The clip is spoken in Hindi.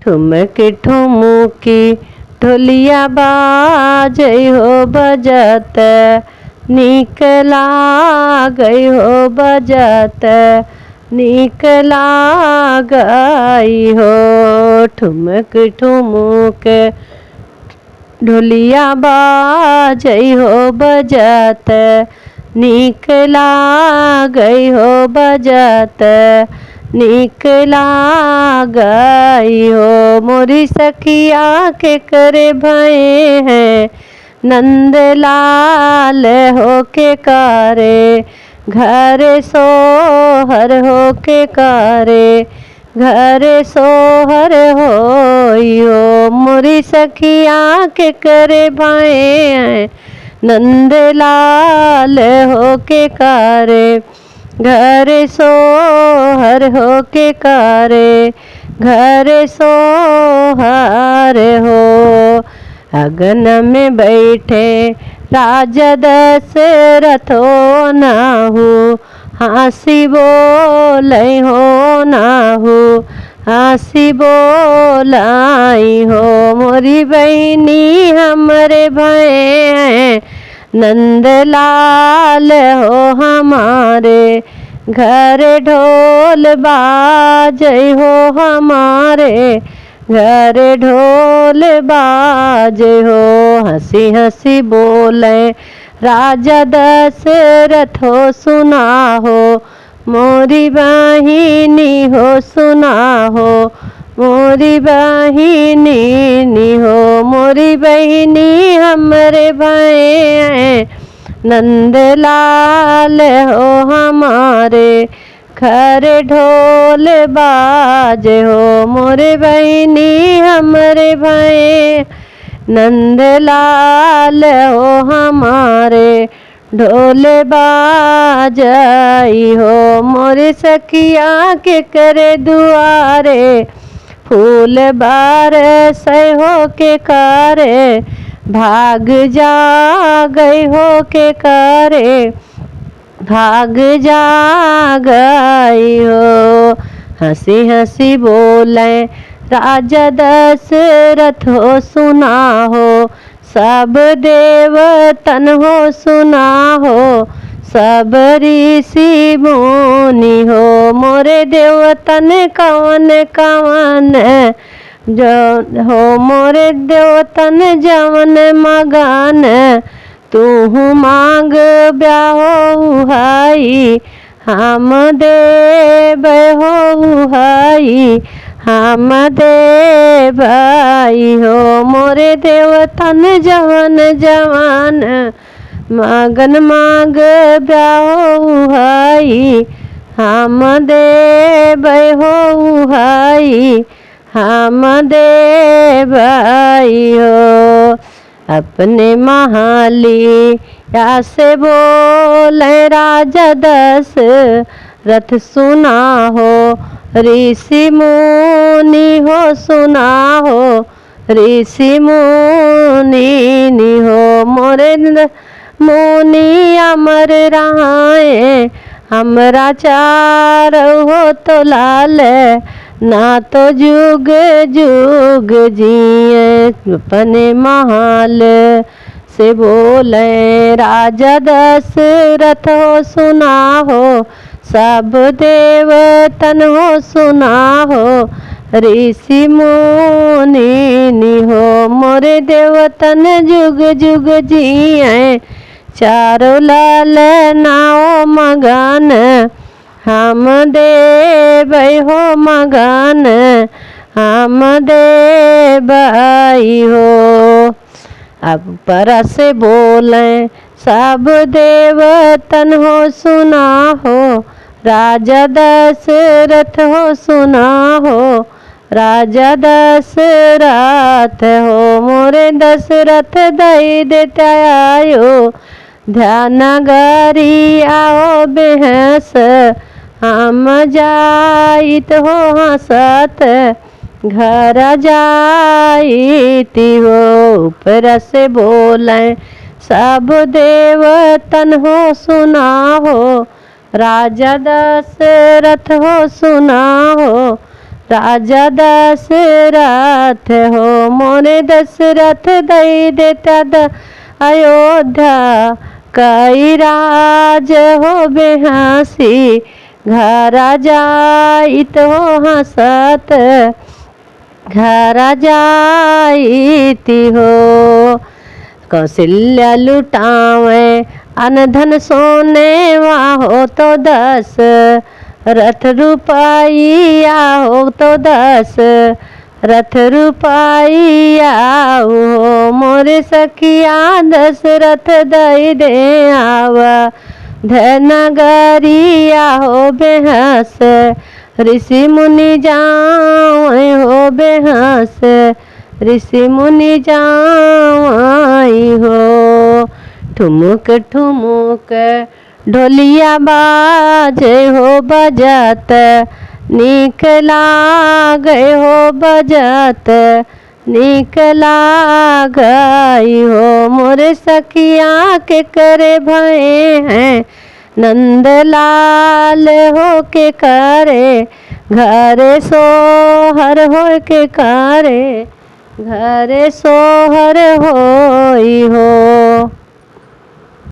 ठुमक ठुमुकी ढोलिया बाजै हो बजत, नीक लागै हो बजत, नीक लागै हो। ठुमक ठुमुक ढोलिया बाजै हो बजत, नीक लागै हो बजत, नीक लागै हो। मोरी सखिया के करे भये हैं नंद लाल हो के करे, घर सोहर हो के करे, घर सोहर होइयो। मोरी सखिया के करे भये हैं नंद लाल हो के करे, घर सोहर हो के करे, घर सोहर हो। अगन में बैठे राजा दशरथ हो नाहु, हंसी बोलै हो नाहु, हंसी बोलाई हो। मोरी बहनी हमरे भये हैं नंद लाल हो हमारे, घर ढोल बाजै हो हमारे, घर ढोल बाजै हो। हंसी हंसी बोले राजा दशरथ हो सुना हो, मोरी बहिनी हो सुना हो, मोरी बहिनी हो। मोरी बहिनी हमरे भये हैं नंद लाल हो हमारे, घर ढोल बाजे हो। मोरे बहिनी हमरे भये नंद लाल हो हमारे, ढोल बाजाई हो। मोरे सखिया के करे दुआरे, फूल बारस हो के करे, भाग जा गई हो के करे, भाग जा गई हो। हंसी हंसी बोले राजा दशरथ हो सुना हो, सब देवतन हो सुना हो, सब ऋषि मुनि हो। मोरे देवतन कवन कवन जो हो, मोरे देवतन जवन मगन, तू मांग ब्याहो हाई, हम देव हो हाई, हम देवाई हो। मोरे देवतन जवन जवन मगन मांग ब्याहो हाई, हम देव हो हाई, हम देवाई हो। अपने महाली या से बोले राजा दशरथ सुना हो, ऋषि मुनि हो सुना हो, ऋषि मुनि हो। मोरे मुनि अमर रहाए, हमरा चार हो तो लाल, ना तो जुग जुग जिए। अपने महल से बोले राजा दशरथ हो सुना हो, सब देवतन हो सुना हो, ऋषि मुनि हो। मोरे देवतन जुग जुग जिए, चारों लाल नाओ मगन, हम देव हो मगन, हम देवाई हो। अब पर से बोले सब देवतन हो सुना हो, राजा दशरथ हो सुना हो, राजा दशरथ हो। मोरे दशरथ दई देता आयो, ध्यान गरी आओ बेहस, हम जाइत हो हंसत, घर जाइती हो। ऊपर से बोले सब देवतन हो सुना हो, राजा दशरथ हो सुना हो, राजा दशरथ हो मोरे दशरथ दई देता द अयोध्या कई राज हो बेहसी घर जाइत हो हंसत घर जाइती हो। कौशल्या लुटावे अनधन सोने हो तो 10 रथ रुपया हो तो 10 रथ रुपया हो मोरे सखिया 10 रथ दई दे आवा धनगरिया हो बेहस ऋषि मुनि जाए हो बेहस ऋषि मुनि जाई हो। ठुमुक ठुमुक ढोलिया बाजे हो बजत नीक लागे हो बजत नीक लागई हो मोरे सखिया के करे भये हैं नंदलाल हो के करे घरे सोहर हो के करे घरे सोहर होई हो।